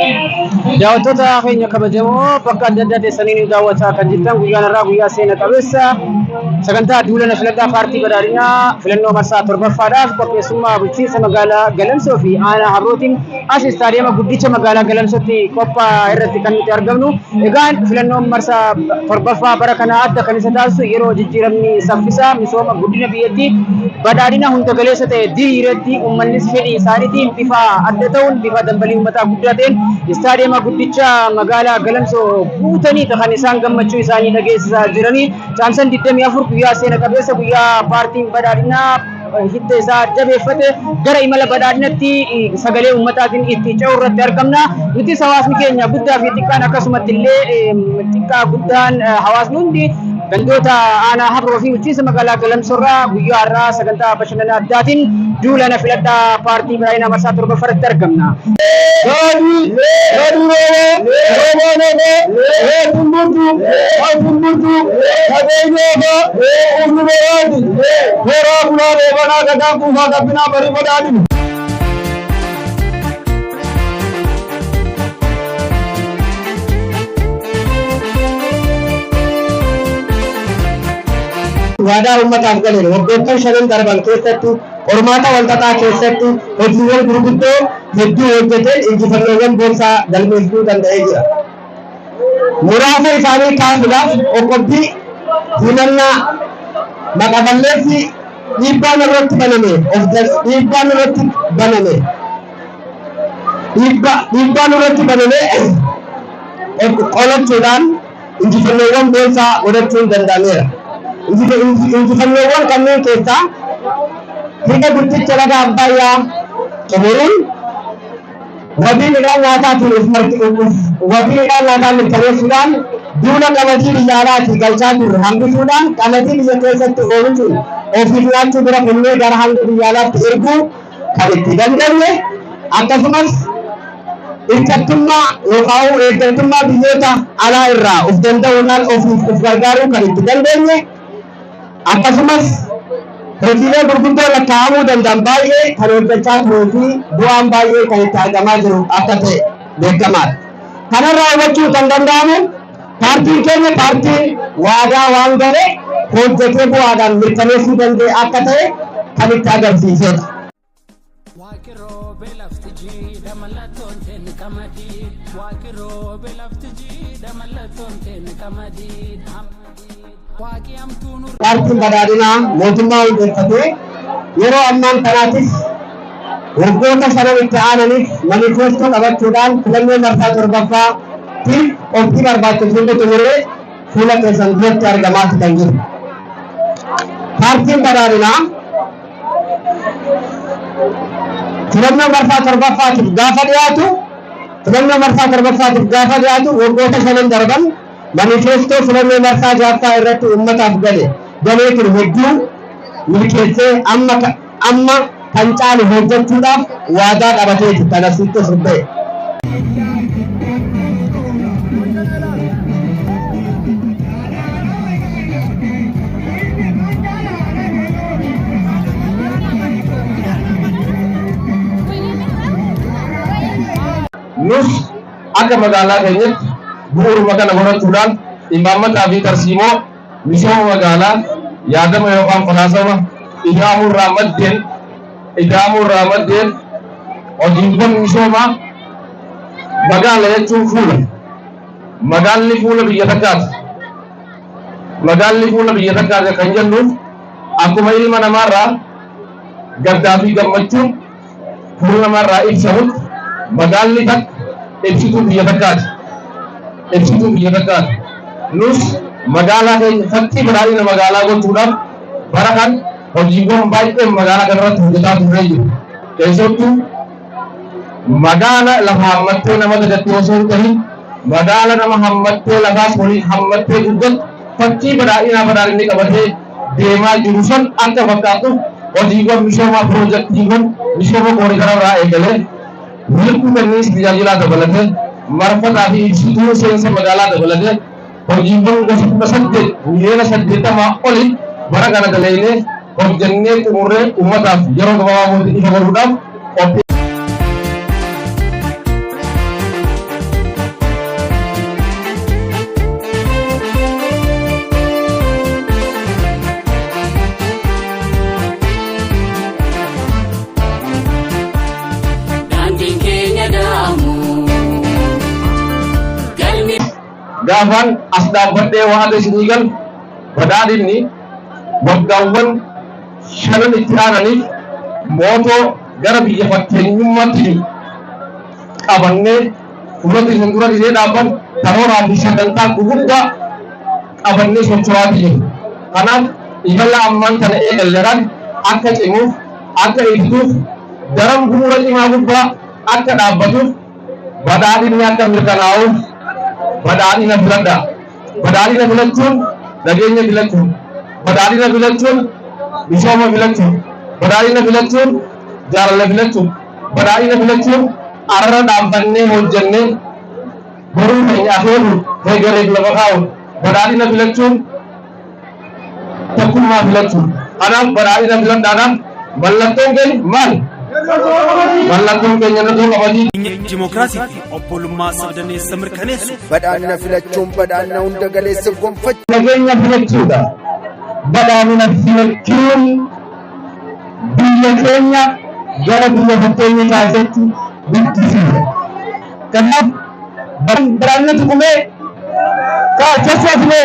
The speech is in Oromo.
Daawwattoota keenya kabajamoo bakka adda addaa teessanii daawwachaa kan jirtan guyyaan irraa guyyaa seena qabeessa sagantaa duulana filadhaa paartii badhaadhinaa filannoo marsaa torbaffaadhaaf qopheessummaa bulchiinsa magaalaa Galamsoo fi aanaa Habrootiin as istaadiyeema guddicha magaalaa Galamsootti qophaa'e irratti kan nuti argamnu. Egaan filannoon marsaa torbaffaa bara kana adda kan isa taasisu yeroo jijjiiramni saffisaa misooma guddina biyyattii badhaadhina hunda galeessa ta'e diriiretti uummannis fedhii isaaniitiin bifa adda ta'uun bifa dambalii uummataa guddaa ta'een istaadiyeema guddicha magaalaa Galamsoo guutanii kan isaan gammachuu isaanii dhageessisaa jiranii. Caamsaan 24 guyyaa seena qabeessa guyyaa paartiin badhaadhinaa hidda isaa jabeeffate gara imala badhaadhinatti sagalee uummataatiin itti ce'u irratti argamna. Nutis hawaasni keenya guddaa fi xiqqaan akkasumatti illee xiqqaa guddaan hawaasni hundi gandoota aanaa Habroo fi bulchiinsa magaalaa Galamsoo irraa guyyaa har'aa sagantaa bashannana addaatiin duulana filadhaa paartii badhaadhinaa marsaa torbaffaatti argamna. Wadaa ummataaf galeen waggoottan shanan darban keessatti qormaata walxaxaa keessatti hojiiwwan gurguddoo hedduu hojjeteen injifannoowwan boonsaa galmeessuu danda'ee jira. Muraasa isaanii kaasuudhaaf qoqqobbii himannaa maqaballeessi dhiibbaan irratti baname qolachuudhaan injifannoowwan boonsaa godhachuun danda'ameera. Injifannoowwan kanneen keessaa hidha guddicha laga Abbayyaa xumuruun wabii midhaan nyaataan mirkaneessuudhaan duula qamadii biyya alaatii galchaa turre hambisuudhaan qamadii biyya keessatti oomishuun ofii nyaachuu bira kennee gara hanga biyya alaatti erguu kan itti dandeenye akkasumas hirkattummaa yookaan eeggattummaa biyyoota alaa irraa of danda'uudhaan of gargaaruu kan itti dandeenye akkasumas hojiilee gurguddoo lakkaa'amuu danda'an baay'ee kan hojjechaa turuu fi bu'aan baay'ee kan itti argamaa jiru akka ta'e beekamaadha. Kanarraa hubachuu kan danda'amu paartiin keenya paartii waadaa waan gale hojjetee bu'aadhaan mirkaneessuu danda'e akka ta'e kan itti agarsiisedha. Paartiin badhaadhinaa mootummaa hundeeffatee yeroo ammaan kanaatis waggoota shanan itti aananiif manifeestoo qabachuudhaan filannoo marsaa torbaffaatiif qophii barbaachisu hunda xumuree fuula keessan duratti argamaa kan jiru. Paartiin badhaadhinaa filannoo marsaa torbaffaatiif gaafa dhiyaatu waggoota shanan darban manifeestoo filannoo marsaa jaaffaa irratti uummataaf galee ture hedduu milkeessee amma kan caalu hojjechuudhaaf waadaa qabateeti kan asitti sirba'e. Nus akka magaalaa keenyatti bu'uuruma kana horachuudhaan imaammataa fi tarsiimoo misooma magaalaa yaadama yookaan falaasama ijaamuu irraa maddeen hojiiwwan misoomaa magaala jechuun fuula. Magaalli fuula biyya takkaati kan jennuuf akkuma ilma namaarraa gaddaa fi gammachuun fuula namaarraa ibsamutti magaalli takka ibsituu biyya takkaati. Nus magaalaa keenya fakkii badhaadhina magaalaa gochuudhaaf bara kan hojiiwwan baay'ee magaalaa kanarratti hojjetaa turree jiru. Keessattuu magaala lafa hammattee nama dagattee osoo hin ta'in magaala nama hammattee lafaas waliin hammattee guddatu fakkii badhaadhinni qabatee deemaa jiru san akka fakkaatuuf hojiiwwan misoomaa piroojektiiwwan misooma kooriidaraa irraa eegalee milkuu kenniis tajaajilaa dabalatee marfataa fi ibsituu seensa magaalaa dabalatee hojiiwwan gosa 8 miliyoona 80 oli bara kana dalaynee hojjennee xumurree uummataaf yeroo gabaabaa ifa godhuudhaaf qophii. Gaafan as dhaabbadhee waan isinii gal badhaadhinni waggaawwan 5 itti aananiif mootoo gara biyya fakkeenyummaatti qabannee ummata isin dura dhisee dhaabban karooraa fi sagantaa guguddaa qabannee socho'aa jiru. Kanaaf imala ammaan kana eegalan akka cimuuf akka ibsuuf daran gumura cimaa gubbaa akka dhaabbatuuf badhaadhinni akka mirkanaa'uuf badhaadhina filadhaa. Badhaadhina filachuun nageenya filachuun, badhaadhina filachuun misooma filachuun, badhaadhina filachuun jaalala filachuun, badhaadhina filachuun arra dhaabbannee hojjennee boruu keenya akeeku eegalee lafa kaa'u. Badhaadhina filachuun tokkummaa filachuun. Kanaaf badhaadhina filadhaadhaan mallattoon keenya maali? Mallattoon keenya natuu qabatii. Dimokiraasii fi obbolummaa sabdaneessa mirkaneessu. Badhaadhina filachuun badhaadhina hunda galeessa gonfachuu. Nageenya filachuudha. Badhaadhina filachuun biyya keenya gara biyya fakkeenya taasisetti guddisuudha. Kanaaf badhaadhina tuqumee keessaa filee